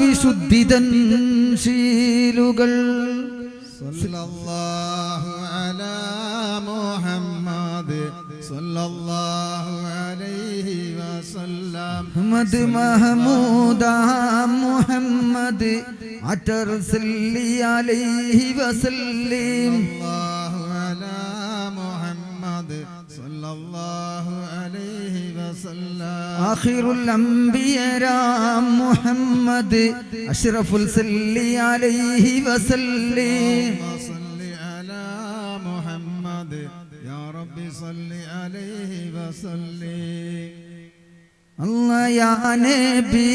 വിശുദ്ധിതൻ ശീലുകൾ. സല്ലല്ലാഹു അലാ മുഹമ്മദ് സല്ലല്ലാഹു അലൈഹി വസല്ലം. മുഹമ്മദ് മഹമൂദ മുഹമ്മദ് അറ്റർ സല്ലി അലൈഹി വസല്ലം. സല്ലല്ലാഹു അലാ മുഹമ്മദ് സല്ലല്ലാഹു അലൈഹി വസല്ലം. ആഖിറുൽ അംബിയാ മുഹമ്മദ് അഷ്റഫുൽ സല്ലി അലൈഹി വസല്ലം. സല്ലി അലാ മുഹമ്മദ് യാ റബ്ബി സല്ലി അലൈഹി വസല്ലം. അല്ലാഹ് യാ നബി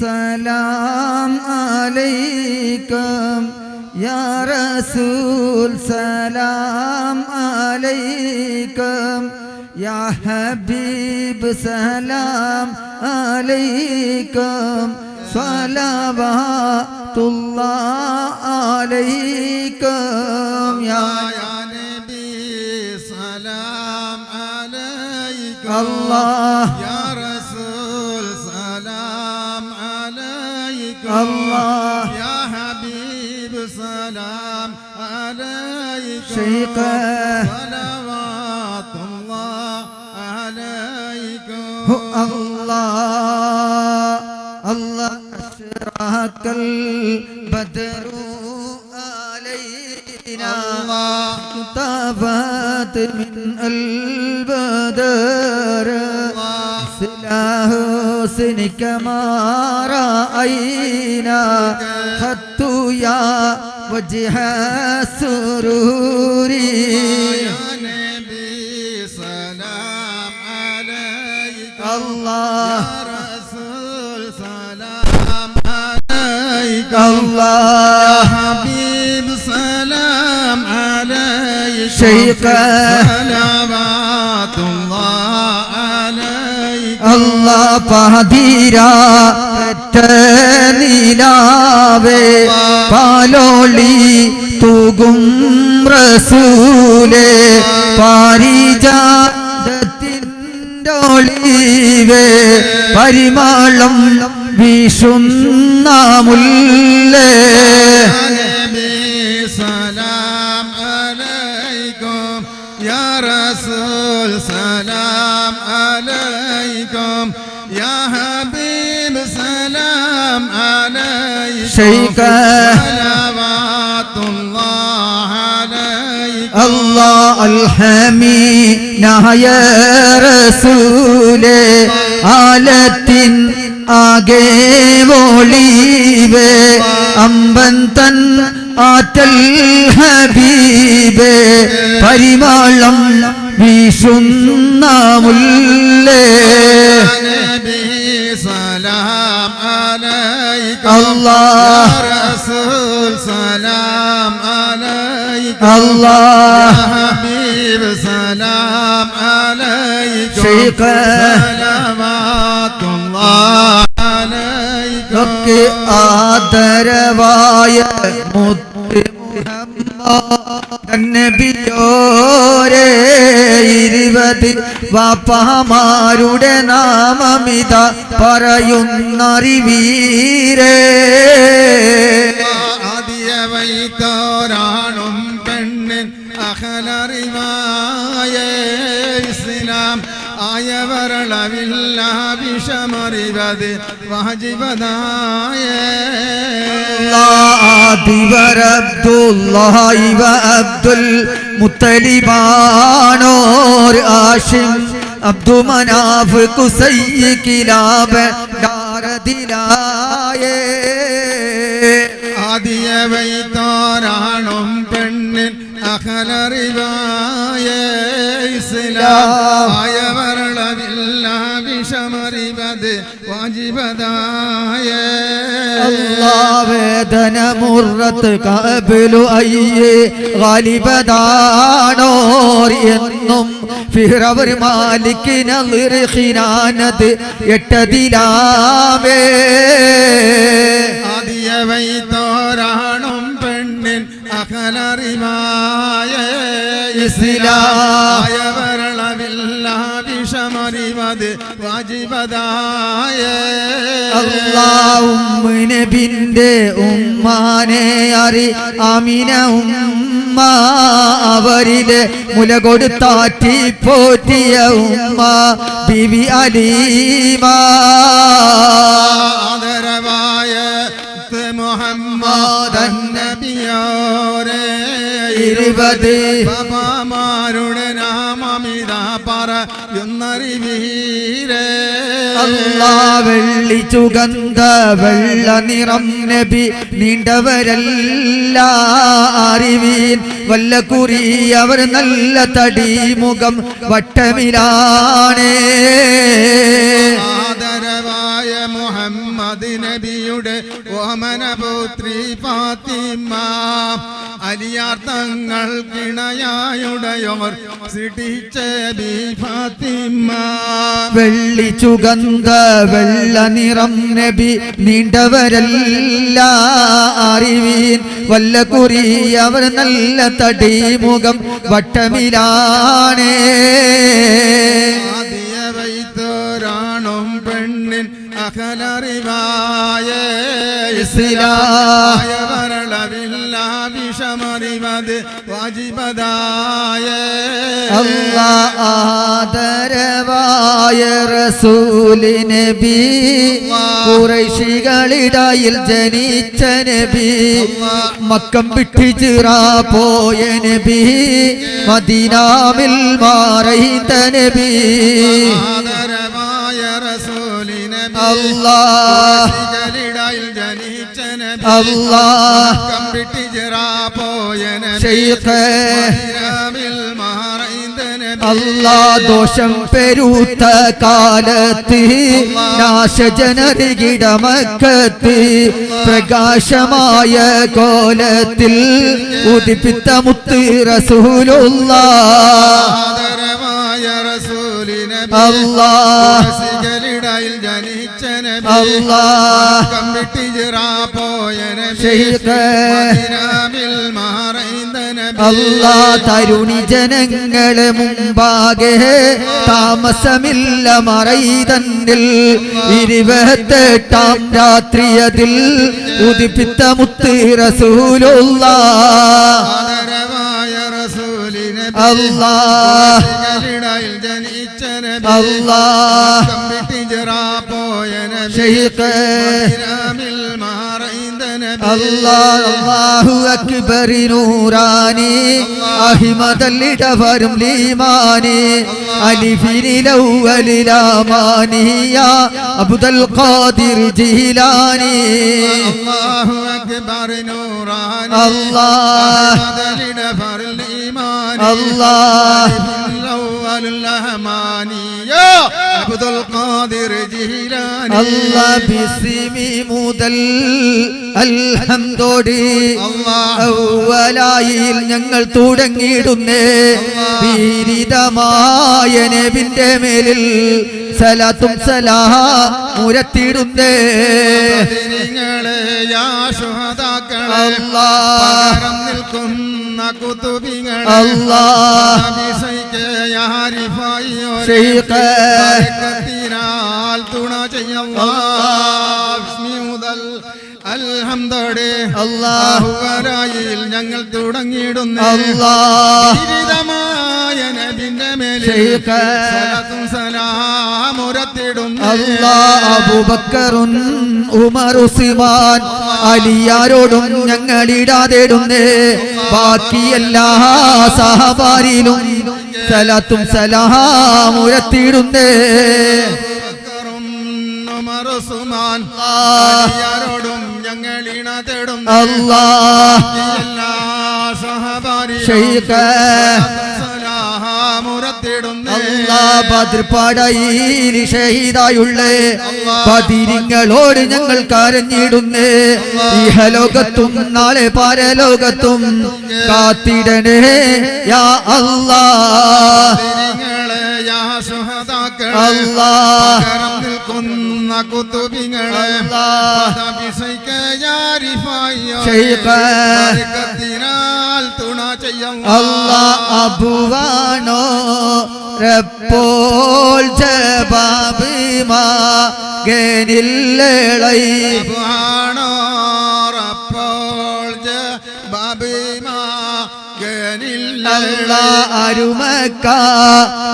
സലാം അലൈക്കും യാ റസൂൽ സലാം അലൈക്കും യാ ഹബീബ് സലാം അലൈക്കും സ്വലവാതുല്ലാഹ് അലൈക്കും യാ നബി സലാം അലൈക്കും അല്ലാഹ് യാ റസൂൽ സലാം അലൈക്കും അല്ലാഹ് യാ ഹബീബ് സലാം അലൈക്കും ശൈഖ സ്വലവാതുല്ലാഹ് അലൈക്കും അല്ലാഹ് അല്ലാഹ് അശ്റഖൽ ബദ്റു അലൈനാ طابت من البدر سلاح حسنك ما رأينا خط يا وجه السرور يا نبي سلام عليك الله يا رسول سلام عليك الله يا حبيب سلام عليك شيخ صلوات الله عليك الله പാതിരാ നിലാവേ പാലോളി തൂകും റസൂലേ പാരിജാതത്തിൻ്റെ ഒളിവേ പരിമളം വീശുന്ന മുല്ലേ سلام عليكم يا رسول سلام عليكم يا حبيب سلام عليكم شيخ صلوات الله عليكم الله الحميد يا رسول ആലത്തിൻ ആകെ ഒളിവേ അമ്പൻ തൻ ആറ്റൽ ഹബീബേ പരിമളം വീശുന്ന മുല്ലേ നബി സലാം അലൈക്കും അല്ലാഹ് യാ റസൂൽ സലാം അലൈക്കും അല്ലാഹ് യാ ഹബീബ് സലാം അലൈക്കും ശൈഖ സലവാത്തുല്ലാഹ് അലൈക്കും ഒക്കെ ആദരവായ മുത്ത് മുഹമ്മദ് നബിയോരേ 20 വാപ്പമാരുടെ നാമമിത പറയുന്നറിവീരേ ആദിയ വൈത്തോരാണും പെണ്ണിൻ അഖലറിവായ ഇസ്ലാം ആയവരളവില്ല വിഷമറിവത് വാജിബദായ ആദിവർ അബ്ദുല്ലാഹി വ അബ്ദുൽ മുത്തലിബാനോർ ആഷിം അബ്ദു മനാഫ് കുസൈ കിലാബ് ദാരദിലായേ ആദിയ വൈത്തോരാണും പെണ്ണിൻ അഖലറിവായ ഇസ്ലാം ആയവരളവില്ല വിഷമറിവത് വാജിബദായ الله വേദന മുറത്ത് കബലു അയ്യേ ഗാലിബദാനോർ എന്നും ഫിറവർ മാലിക് നളിർ ഖിനാനത് എട്ടതിലാവേ ആദിയ വൈത്തോരാണും പെണ്ണിൻ അഖലറിവായ ഇസ്ലാം ആയവരളവില്ല വിഷമറിവത് വാജിബദായ اللهم നബിന്റെ ഉമ്മാനെ അറി ആമിന ഉമ്മ അവരിലെ മുല കൊടുത്താറ്റി പോറ്റിയ ഉമ്മ ബിബി അലീമ ആദരവായ മുഹമ്മദ് നബിയോരേ 20 ബാബാമാരുടെ നാമമിതാ പറയുന്നറിവീരേ അല്ലാ വെള്ളി ചുഗന്ധ വെള്ള നിറം നബി നീണ്ടവരല്ല അറിവീൻ വല്ല കുറി അവർ നല്ല തടി മുഖം വട്ടമിലാണേ ആദരവായ മുഹമ്മദ് നബിയുടെ ഓമനപുത്രി ഫാത്തിമ അലിയാർ തങ്ങൾ കിണയായുടയോർ സിടിച്ച ബി ഫാത്തിമ വെള്ളി ചുഗന്ധ വെള്ള നിറം നബി നീണ്ടവരല്ല അറിവീൻ വല്ല കുറി അവർ നല്ല തടി മുഖം വട്ടമിലാണേ ആദിയ വൈത്തോരാണും പെണ്ണിൻ അകലറിവായ ഇസ്ലാം വരളവില്ല വിഷമറിവത് വാജിബദായ അല്ലാ ആദരവായ റസൂല് നബി ഖുറൈശികളിടയിൽ ജനിച്ച നബി മക്കം വിട്ട് ഹിജ്റ പോയ നബി മദീനാവിൽ മാറൈത നബി ആദരവായ റസൂലി നബി അല്ലാഹ് ഖുറൈശികളിടയിൽ ജനിച്ച നബി അല്ലാഹ് മക്കം വിട്ട് ഹിജ്റ പോയ നബി ശൈഖ് മദീനാവിൽ മാറൈത നബി അല്ലാ ദോഷം പെരുത്ത കാലത്ത് നാശജനരികിടമക്കത്ത് പ്രകാശമായ കോലത്തിൽ ഉദിപ്പിത്ത മുത്ത് റസൂലുള്ളാഹ് ആദരവായ റസൂലി നബി അല്ലാഹ് ഖുറൈശികളിടയിൽ ജനിച്ച നബി അല്ലാഹ് മക്കം വിട്ട് ഹിജ്റ പോയ നബി ശൈഖ് മദീനാവിൽ മാറൈത നബി അല്ലാ തരുണി ജനങ്ങളെ മുമ്പാകെ താമസമില്ല മറൈതന്നിൽ 28 രാത്രിയതിൽ ഉദിപ്പിത്ത മുത്ത് റസൂലുള്ളാഹ് ആദരവായ റസൂലി നബി അല്ലാഹ് ഖുറൈശികളിടയിൽ ജനിച്ച നബി അല്ലാഹ് മക്കം വിട്ട് ഹിജ്റ പോയ നബി ശൈഖ് മദീനാവിൽ മാറൈത നബി അല്ലാഹു അക്ബർ നൂറാനി അഹിമദല്ലിടവരും ലീമാനി അലിഫിനിലൗവലിലാമാനിയ അബ്ദുൽ ഖാദിർ ജീലാനി അല്ലാഹു അക്ബർ നൂറാനി അല്ലാഹ് മദലിന ഫർൽ ഈമാനി അല്ലാഹ് അൽ റഹ്മാനി അബ്ദുൽ ഖാദിർ ജീലാനി അല്ലാ ബിസ്മി മുതൽ അൽഹംദോടി ഔവലായിൽ ഞങ്ങൾ തുടങ്ങിയിടുന്നേ പീരിതമായ നബിന്റെ മേലിൽ സലാത്തും സലാമുരത്തിടുന്നേ നിങ്ങളെ യാ ശുഹദാക്കളെ അല്ലാഹ് പകരം നിൽക്കുന്ന കുതുബികളെ അല്ലാഹ് അഭിഷേക് യാ റിഫായിയോരെ ശൈഖ് ബർക്കത്തിനാൽ തുണ ചെയ്യല്ലാഹ് ബിസ്മി മുതൽ അൽഹംദോടെ അല്ലാഹുവരായിൽ ഞങ്ങൾ തുടങ്ങിയിടുന്നു അല്ലാഹ് ജീവിതമായ നബിന്റെ മേലിൽ ശൈഖ് സലാത്തും സലാമുരത്തിടുന്നു അല്ലാഹ് അബൂബക്കറും ഉമർ ഉസ്മാൻ അലിയാരോടും ഞങ്ങളിടാതെടുന്നേ ബാക്കി എല്ലാ സഹബാരിലും സലാത്തും സലാമുരത്തിടുന്നേ ഉമർ ഉസ്മാൻ അലിയാരോടും ഞങ്ങൾ ഇണ തേടുന്നു അല്ലാഹ് എല്ലാ സഹബാരിലും ശൈഖ് സലാമുരത്തിടുന്നു അല്ലാഹ് ബദ്ർപടയിൽ ഷഹീദായുള്ളേ ബദിരിങ്ങളോട് ഞങ്ങൾ കരഞ്ഞിടുന്നേ ഇഹലോകത്തും നാളെ പരലോകത്തും കാത്തിടണേ യാ അല്ലാഹ് നിങ്ങളെ യാ ശുഹദാക്കളെ അല്ലാഹ് പകരം നിൽക്കുന്ന കുതുബിങ്ങളെ അല്ലാഹ് അഭിഷേക് യാ റിഫായിയോരെ ശൈഖ് ബർക്കത്തിനാൽ തുണ ചെയ്യല്ലാഹ് അല്ലാഹ് അബുവാണോ റബ്ബോൾ ജവാബ് മകനില്ലളൈ സുബ്ഹാനറബ്ബൽ ജബാബിമാ അല്ലാ അരുമക്ക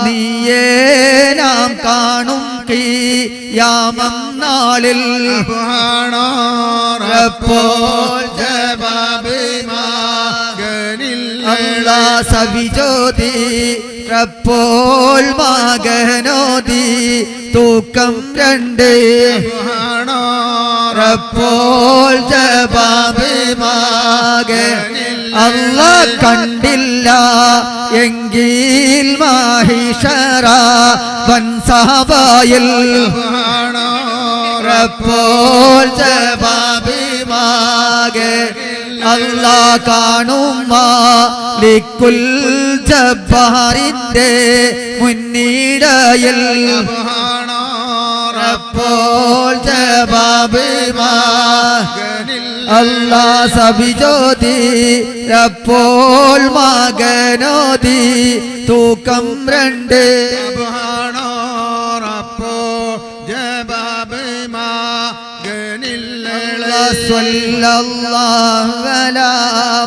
നീയേ നാം കാണും ഖിയാമം നാളിൽ സുബ്ഹാനറബ്ബൽ ജബാബിമാ അല്ലാ സവിജോതി റബ്ബോൽ മകനോതി തൂക്കം 2 റബ്ബോൽ ജബാബ് മകൻ അല്ലാ കണ്ടില്ല എങ്കിൽ മാഹിഷറ വൻസഹബയിൽ റബ്ബോൽ ജബാബ് മകൻ അല്ലാ കാണും ലിക്കുൽ ജബ്ബാറിന്റെ മുന്നിടയിൽ റബ്ബോൽ ജബാബ് മകൻ അല്ലാ സബിജോതി റബ്ബോൽ മകനോതി തൂക്കം 2 ജബാബ് സല്ലല്ലാഹു അലാ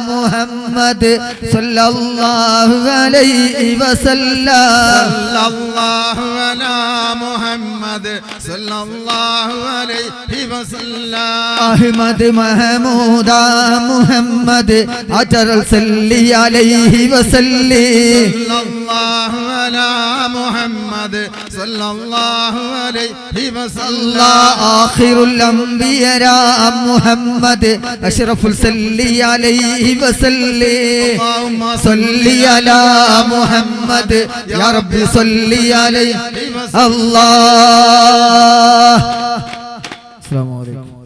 മുഹമ്മദ് സല്ലല്ലാഹു അലൈഹി വസല്ലം സല്ലല്ലാഹു അലാ മുഹമ്മദ് സല്ലല്ലാഹു അലൈഹി വസല്ലം അഹ്മദ് മഹമൂദ മുഹമ്മദ് അജറൽ സല്ലി അലൈഹി വസല്ലി സല്ലല്ലാഹു അലാ മുഹമ്മദ് സല്ലല്ലാഹു അലൈഹി വസല്ലം ആഖിറുൽ അംബിയാ മുഹമ്മദ് അഷ്റഫുൽ സല്ലി അലൈഹി വസല്ലി സല്ലി അലാ മുഹമ്മദ് യാ റബ്ബി സല്ലി അലൈഹി അല്ലാഹ്. അസ്സലാമു അലൈക്കും.